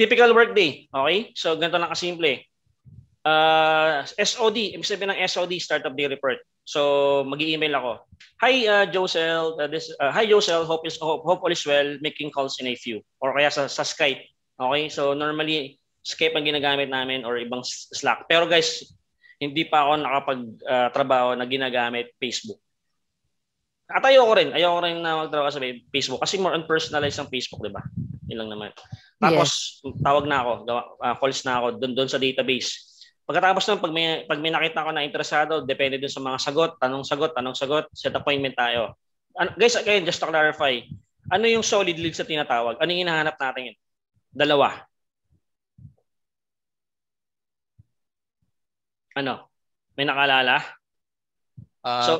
typical workday. Okay? So, ganito lang kasimple. SOD, ibig sabihin ng SOD, start of day report. So, mag-i-email ako. Hi, Josel. Hi, Josel. Hope all is well. Making calls in a few. Or kaya sa Skype. Okay? So, normally, Skype ang ginagamit namin or ibang Slack. Pero guys, hindi pa ako nakapag-trabaho na ginagamit Facebook. At ayoko rin na magtrabaho sa Facebook kasi more on personalized ang Facebook, di ba? Yun lang naman. Tapos, tawag na ako, calls na ako doon sa database. Pagkatapos nun, pag may nakita ko na interesado, depende dun sa mga sagot, tanong-sagot, set appointment tayo. Guys, again, just to clarify, ano yung solid lead sa tinatawag? Ano yung hinahanap natin yun? Dalawa. Ano? May nakalala?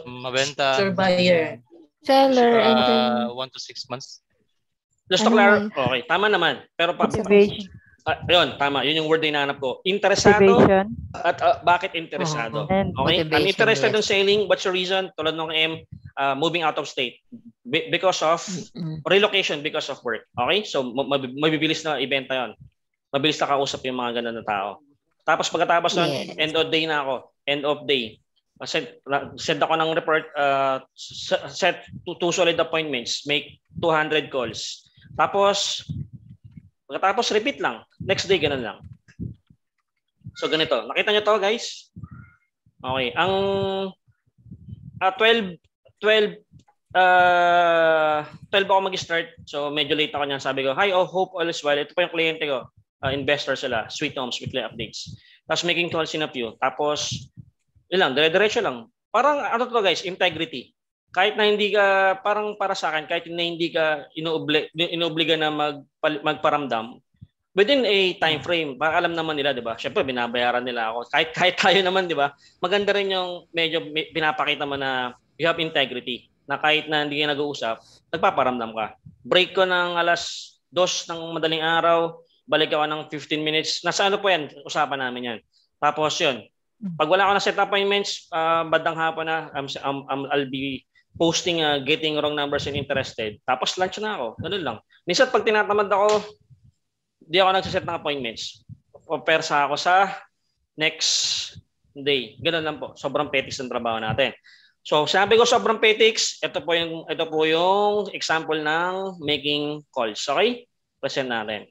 Mabenta. Buyer. Seller. 1 to 6 months. Just to clarify. Okay, tama naman. Pero yun, tama. Yun yung word na hinahanap ko. Interesado at bakit interesado? Okay? I'm interested in selling. What's your reason? Tulad ng moving out of state. Because of relocation, because of work. Okay? So, mabibilis na ibenta yun. Mabilis na kausap yung mga ganun na tao. Tapos pagkatapos nun, end of day na ako. End of day. Send ako ng report, set 2 solid appointments, make 200 calls. Tapos repeat lang. Next day, ganun lang. So, ganito. Nakita nyo to, guys? Okay. Ang 12 ako mag-start. So, medyo late ako niyan. Sabi ko, hi, hope all is well. Ito pa yung kliyente ko. Investor sila. Sweet Homes, weekly updates. Tapos, making calls in a few. Tapos, yun lang. Dire-diretso lang. Parang, ano to, guys? Integrity. Kahit na hindi ka, parang para sa akin, kahit na hindi ka inuobliga na magparamdam, within a time frame, para alam naman nila, di ba? Siyempre, binabayaran nila ako. Kahit tayo naman, di ba? Maganda rin yung medyo pinapakita mo na you have integrity. Na kahit na hindi ka nag-uusap, nagpaparamdam ka. Break ko ng alas 2 ng madaling araw, balik ako ng 15 minutes. Nasa ano po yan? Usapan namin yan. Tapos yun. Pag wala ako na set appointments, bandang hapon na, I'll be posting getting wrong numbers and interested. Tapos lunch na ako. Ganun lang. Minsan pag tinatamad ako, di ako nagsiset ng appointments. Persa ako sa next day. Ganun lang po. Sobrang petics ng trabaho natin. So, sabi ko sobrang petics, ito po yung example ng making calls. Okay? Present natin.